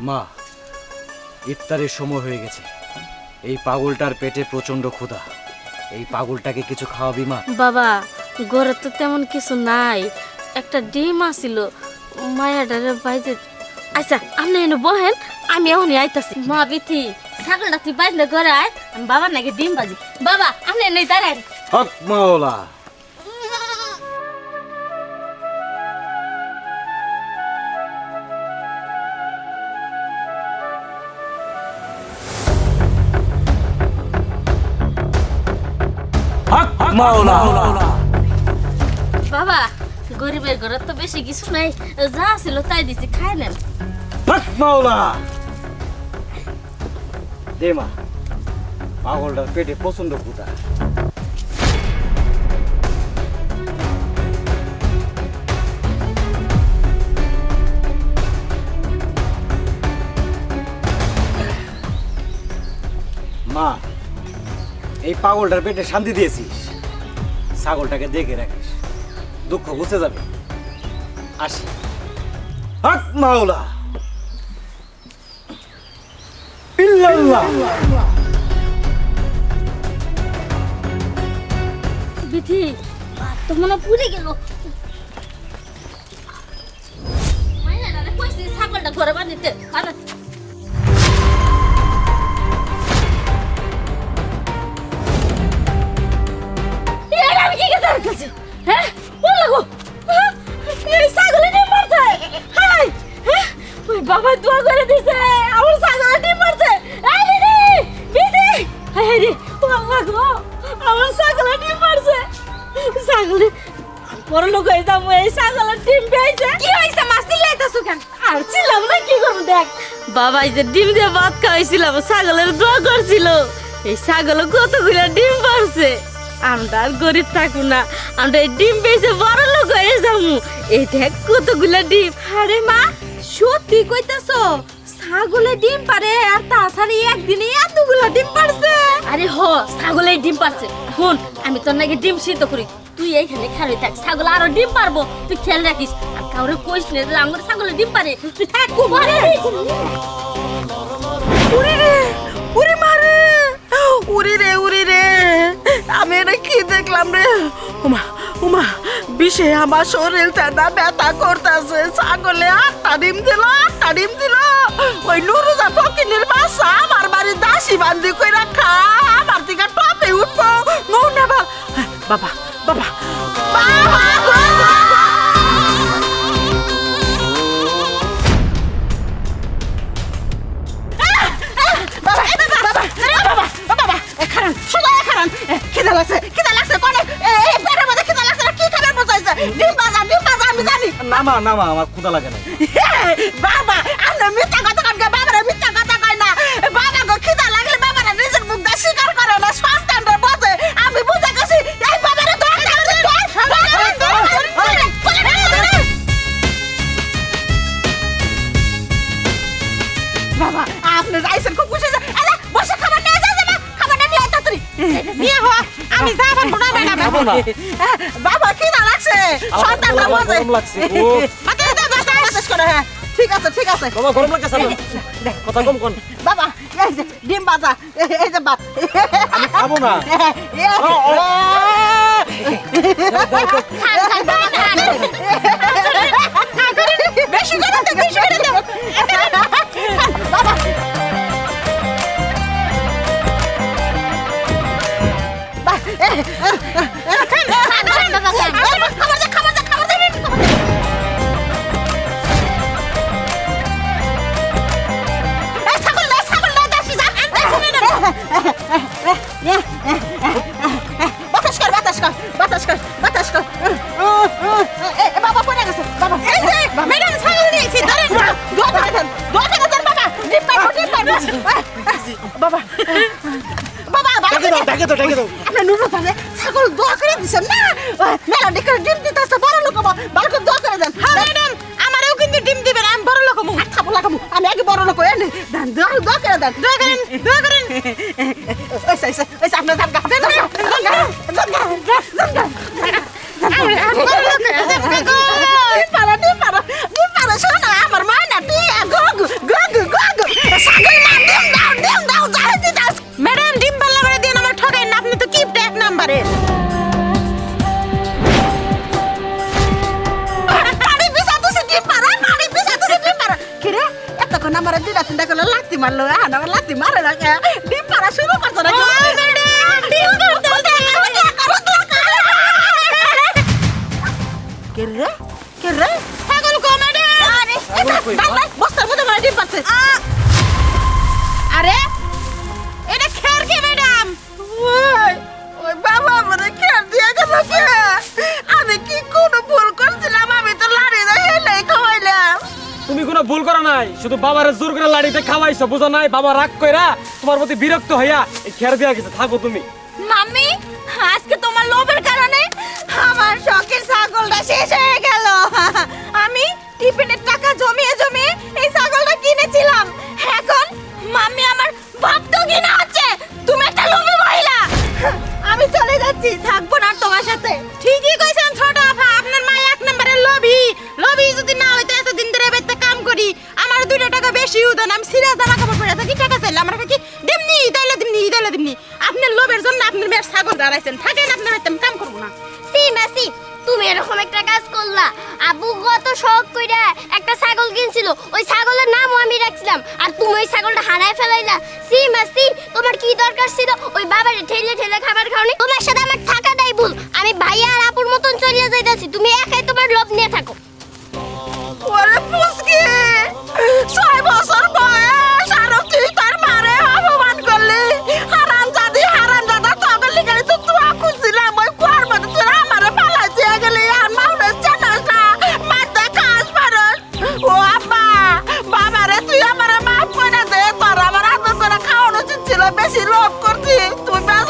মা, ইফতারের সময় হয়ে গেছে। এই পাগলটার পেটে প্রচন্ড ক্ষুধা। এই পাগলটাকে কিছু খাওয়াবি মা? বাবা, ঘরে তো তেমন কিছু নাই, একটা ডিম আসিল মায়াডারে বাইরে। আচ্ছা আপনি এনে বহেন, আমি এখনই আইতাছি। মা বিথি, ছাগলটা তুই বাইরে ঘরে আয়, আমি বাবার নাকি ডিম বাজি। বাবা আপনি এনে দাঁড়ান। হক মাওলা। হক মাওলা। বাবা, গরিবের ঘরে তো বেশি কিছু নাই, যা ছিল তাই দিছি, খাই নেন। হক মাওলা। দে মা, পাগলটার পেটে প্রচন্ড ক্ষুধা। মা, এই পাগলটার পেটে শান্তি দিয়েছিস, ছাগলটাকে দেখে রাখিস, দুঃখ বুঝে যাবে। আসি। হক মাওলা। ইল্লাল্লাহ। বিথি, তো মনে পুড়ে গেল। মায়াডারে কইছি ছাগলটা ঘরে বাঁধিতে। আমি কি করতেছি? হ্যাঁ, বল গো। এই ছাগলে ডিম মারছে। হাই, হ্যাঁ, ওই বাবা দোয়া করে দিছে, আমার ছাগলে ডিম মারছে। এই বিধি, বিধি, হায় রে, ও আল্লাহ গো, আমার ছাগলে ডিম মারছে। ছাগলে বড় লোক হয়ে যাবো, এই ছাগলের ডিম পেয়েছে। কি হয়েছে? মাছ চিল্লাইতেছো কেন? আর চিল্লাম না, কি করবো দেখ। বাবা এই যে ডিম দিয়ে ভাত খাওয়াইছিলাম, ছাগলের দোয়া করছিল, এই ছাগল কতগুলো ডিম পারছে। আমরা আর গরিব থাকবো না, আমরা এই ডিম পেয়েছে বড় লোক হয়ে যাবো। এই দেখ কতগুলো ডিম। আরে মা, সত্যি কইতাছো? ছাগলে ডিম পারে, আর তাছাড়া একদিনে এতগুলো ডিম পারছে? আরে হ, ছাগলে ডিম পারছে। শুন, আমি তোর নাকি ডিম সিদ্ধ করি, তুই এইখানে খেলে থাক, ছাগল আরো ডিম পারবো, তুই খেয়াল রাখিস। আর কাউরে কইস না যে আমার ছাগলে ডিম পারে, তুই থাক। উড়ি রে, উড়ি মারে, উড়ি রে, উড়ি রে, আমি এটা কি দেখলাম রে? উমা, উমা, বিষে আমার শরীরটা না ব্যথা করতেছে। ছাগলে 8টা ডিম দিল, 8টা ডিম দিল। ওই নুরুজা ফকিনের বাসা আমার বাড়ির দাসী বান্দি কই রাখা, আমার দিকে টপে উঠবো। নো না বাবা, বাবা, বাবা গো! খিদা লাগছে কোনে? এই পেটের মধ্যে খিদা লাগছে, কি খাবার বসাইছে? ডিম ভাজা, আমি জানি। নামা, নামা, আমার ক্ষুধা লাগে না। বাবা, আপনি মিথ্যা কথা কন, বাবারা মিথ্যা কথা কয় না। বাবা গো, খিদা লাগলে বাবারা নিজের মুখ দিয়ে স্বীকার করে না, সন্তানরা বোঝে। আমি বুঝে গেছি, এই বাবারা বাবা, আপনি যাইছেন, খুব খুশি হয়েছে। বসে খাবার নিয়ে যাও, খাবারটা নিয়ে আয় তাড়াতাড়ি। নিয়ে হো, আমি যাবার কোনো বাবা, খিদা লাগছে, সন্তানরা বোঝে। গরম লাগছে। ও বাতাস করে, হ্যাঁ, ঠিক আছে, ঠিক আছে। বাবা, গরম লাগছে। কথা কম কোন। বাবা, এই যে ডিম ভাজা, এই যে ভাত। আমি খাবো না। বেশি করে দে, বেশি করে দে। বাবা, বাবা পড়ে গেছে। বাবা, ম্যাডাম ছাগল নিয়েছি, ধরেন, দোয়া করে দেন, বাবা, ডিম পারবো, ডিম পারবো। বাবা, বাবা, ডাকে তো। আপনার নুরু থাকে, ছাগল দোয়া করে দিচ্ছেন না? ম্যাডাম ডিম দিতে আসতে বড় লোক হবো, ভালো করে দোয়া করে দেন। হ্যাঁ ম্যাডাম, আমারও কিন্তু ডিম দিবেন, আমি বড় লোক হবো। খাবো লাগাবো, আমি আগে বড় লোক হয়ে দেন, দোয়া করে দেন, দোয়া করেন, দোয়া করেন। আপনার দান আমার মা না, এতক্ষণ আমার দুটা তিনটা করে লাত্তি মারলো এখন আমার লাত্তি মারে না কে ডিম পাড়া শুরু করছে না কে রে কে রে ছাগল কো ম্যাডাম বস্তার মধ্যে মারা ডিম পাচ্ছে আরে এটা খের কে ম্যাডাম ওই ওই বাবা আমারে খের দিয়ে গেল কে আমি কি কোনো ভুল করছিলাম আমি তো লাড়ি দিয়ে হেলে খাওয়াইলাম তুমি কোনো ভুল করো নাই, শুধু বাবারে জোর করে লাড়িতে খাওয়াইছো, বুঝো নাই? বাবা রাগ কইরা তোমার প্রতি বিরক্ত হইয়া এই খের দিয়া গেছে। থাকো তুমি। মাম্মি আজকে তোমার লোভের কারণে আমার শখের ছাগলটা শেষ হয়ে গেল। আমি টিফিনের টাকা জমিয়ে জমিয়ে এই ছাগলটা কিনেছিলাম, এখন মাম্মি আমার ভাত তো কিনা হচ্ছে। তুমি একটা লোভী মহিলা। আমি চলে যাচ্ছি, থাকবো না আর তোমার সাথে। ঠিকই কইছেন ছোট আপা, আপনার মা এক নম্বরের লোভী। লোভী যদি না হইতো এতদিন ধরে বেতে কাম করি আমার 2 টাকা বেশি উদান আমি সিরিয়াস জামা কাপড় পরে থাকি টাকা চাইলে আমার কি দেমনি ইদাইলে দেমনি আপনার লোভের জন্য আপনার মেয়ের ছাগল দাঁড়াইছেন। থাকেন আপনার হাতে আমি কাম করবো না। মাসি তুমি এরকম একটা কাজ করলা। আবু কত শখ কইরা একটা ছাগল কিনছিল, ওই ছাগলের নামও আমি রাখছিলাম, আর তুমি ওই ছাগলটা হারায় ফেলাইলা। মাসি তোমার কি দরকার ছিল ওই বাবারে ঠেলে ঠেলে খাবার খাওয়ানি? তোমার সাথে আমার থাকাটাই ভুল। আমি ভাইয়া আর আপুর মতন চলে যাইতাছি, তুমি একাই তোমার লোভ নিয়ে থাকো। ওরে পুচকি 6 বছর বয়স আর তুই তার মারে অপমান করলি। হারামজাদা তখন লিখালি তো তুই খুঁজছিলাম ওই কুয়ার মধ্যে তুই আমারে পালাইছে গেলি আর মাউরে জানাস না মারতে খাস পারস। ও আব্বা বাবারে তুই আমারে মাফ করে দে, তোর আমার আদর করে খাওয়ানো উচিত ছিল, বেশি লোভ করছি তুই বেশ